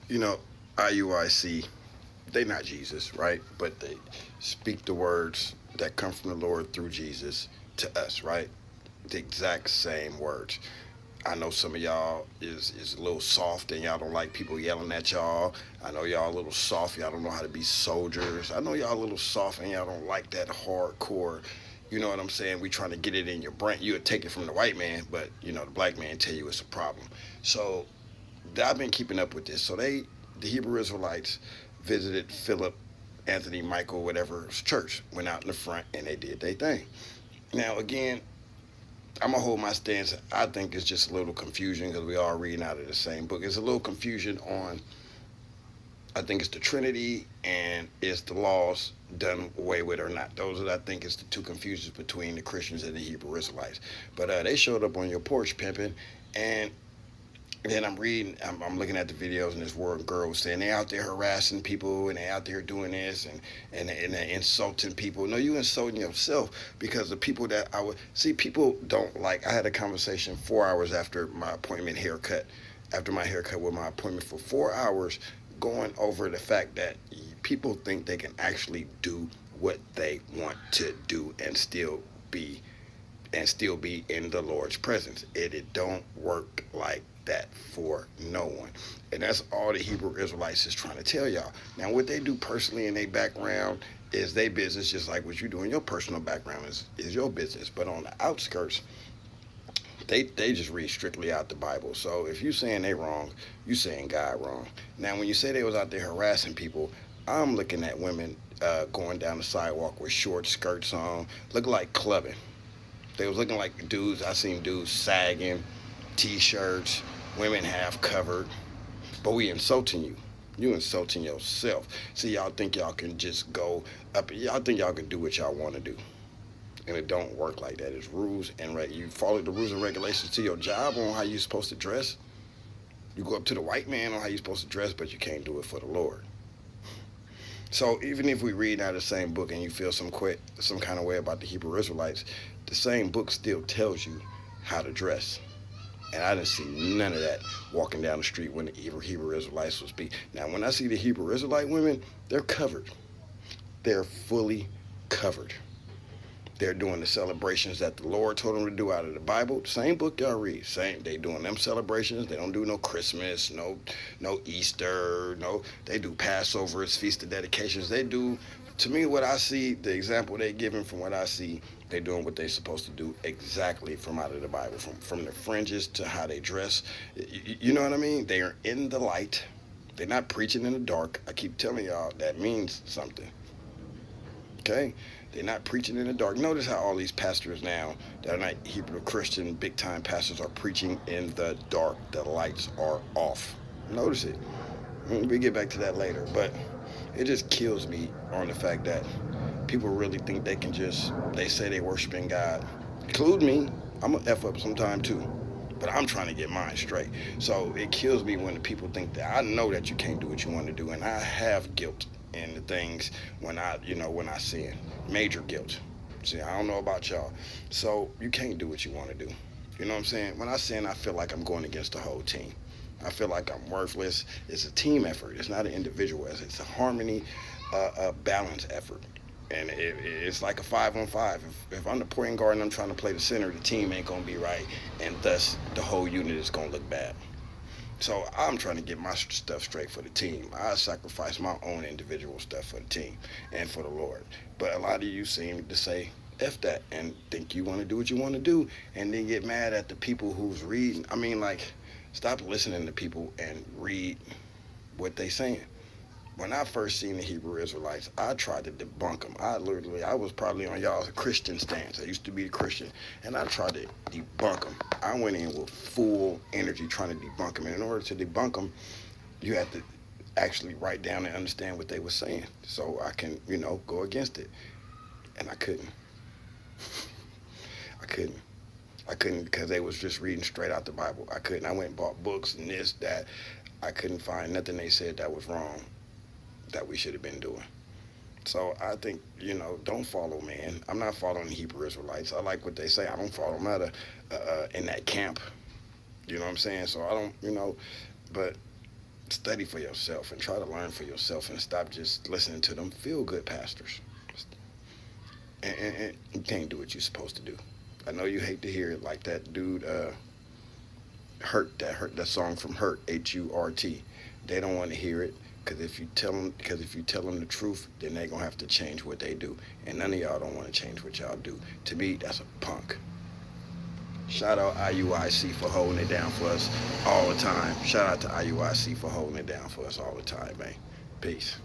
you know, IUIC, they not Jesus, right? But they speak the words that come from the Lord through Jesus to us, right? The exact same words. I know some of y'all is a little soft and y'all don't like people yelling at y'all. I know y'all a little soft. Y'all don't know how to be soldiers. I know y'all a little soft and y'all don't like that hardcore. You know what I'm saying? We trying to get it in your brain. You would take it from the white man, but you know the black man tell you it's a problem. So I've been keeping up with this. So the Hebrew Israelites, visited Philip, Anthony, Michael, whatever's church, went out in the front and they did their thing. Now again, I'm gonna hold my stance. I think it's just a little confusion because we all reading out of the same book. It's a little confusion on. I think it's the Trinity and it's the laws done away with or not. Those are I think is the two confusions between the Christians and the Hebrew Israelites. But they showed up on your porch pimping, and then I'm reading, I'm looking at the videos, and this one girl was saying they out there harassing people and they out there doing this and they insulting people. No, you insulting yourself because the people that I would see, people don't like. I had a conversation 4 hours after my appointment haircut, after my haircut with my appointment for 4 hours, going over the fact that people think they can actually do what they want to do and still be in the Lord's presence. It don't work like that for no one. And that's all the Hebrew Israelites is trying to tell y'all. Now, what they do personally in their background is their business, just like what you do in your personal background is your business. But on the outskirts, they just read strictly out the Bible. So if you saying they wrong, you saying God wrong. Now, when you say they was out there harassing people, I'm looking at women going down the sidewalk with short skirts on, looking like clubbing. They was looking like dudes. I seen dudes sagging, t-shirts, women half covered. But we insulting you. You insulting yourself. See, y'all think y'all can just go up. Y'all think y'all can do what y'all want to do, and it don't work like that. It's rules and you follow the rules and regulations to your job on how you're supposed to dress. You go up to the white man on how you're supposed to dress, but you can't do it for the Lord. So even if we read out the same book and you feel some kind of way about the Hebrew Israelites, the same book still tells you how to dress. And I didn't see none of that walking down the street when the Hebrew Israelites was speaking. Now, when I see the Hebrew Israelite women, they're covered. They're fully covered. They're doing the celebrations that the Lord told them to do out of the Bible. Same book y'all read. Same. They doing them celebrations. They don't do no Christmas, no Easter, no. They do Passovers, Feast of Dedications. They do. To me, what I see, the example they giving from what I see, they doing what they supposed to do exactly from out of the Bible, from the fringes to how they dress. You know what I mean? They are in the light. They're not preaching in the dark. I keep telling y'all that means something. Okay? They're not preaching in the dark. Notice how all these pastors now that are not Hebrew Christian, big time pastors, are preaching in the dark. The lights are off. Notice it. We get back to that later. But it just kills me on the fact that people really think they say they worshiping God. Include me. I'm going to F up sometime too. But I'm trying to get mine straight. So it kills me when the people think that I know that you can't do what you want to do. And I have guilt in the things when I sin. Major guilt. See, I don't know about y'all. So you can't do what you want to do. You know what I'm saying? When I sin, I feel like I'm going against the whole team. I feel like I'm worthless. It's a team effort. It's not an individual effort. It's a harmony, a balance effort. And it's like a 5-on-5. If I'm the point guard and I'm trying to play the center, the team ain't going to be right. And thus, the whole unit is going to look bad. So I'm trying to get my stuff straight for the team. I sacrifice my own individual stuff for the team and for the Lord. But a lot of you seem to say F that and think you want to do what you want to do and then get mad at the people who's reading. I mean, like, stop listening to people and read what they saying. When I first seen the Hebrew Israelites, I tried to debunk them. I was probably on y'all's Christian stance. I used to be a Christian, and I tried to debunk them. I went in with full energy trying to debunk them. And in order to debunk them, you had to actually write down and understand what they were saying, so I can, go against it. And I couldn't. I couldn't. I couldn't because they was just reading straight out the Bible. I couldn't. I went and bought books and this, that. I couldn't find nothing they said that was wrong that we should have been doing. So I think, don't follow man. I'm not following the Hebrew Israelites. I like what they say. I don't follow them in that camp. You know what I'm saying? So I don't, but Study for yourself and try to learn for yourself and stop just listening to them feel good pastors. And you can't do what you're supposed to do. I know you hate to hear it, like that dude Hurt, that song from Hurt, Hurt. They don't want to hear it because if you tell them the truth, then they're gonna have to change what they do, and none of y'all don't want to change what y'all do. To me, that's a punk. Shout out IUIC for holding it down for us all the time. Shout out to IUIC for holding it down for us all the time, man. Peace.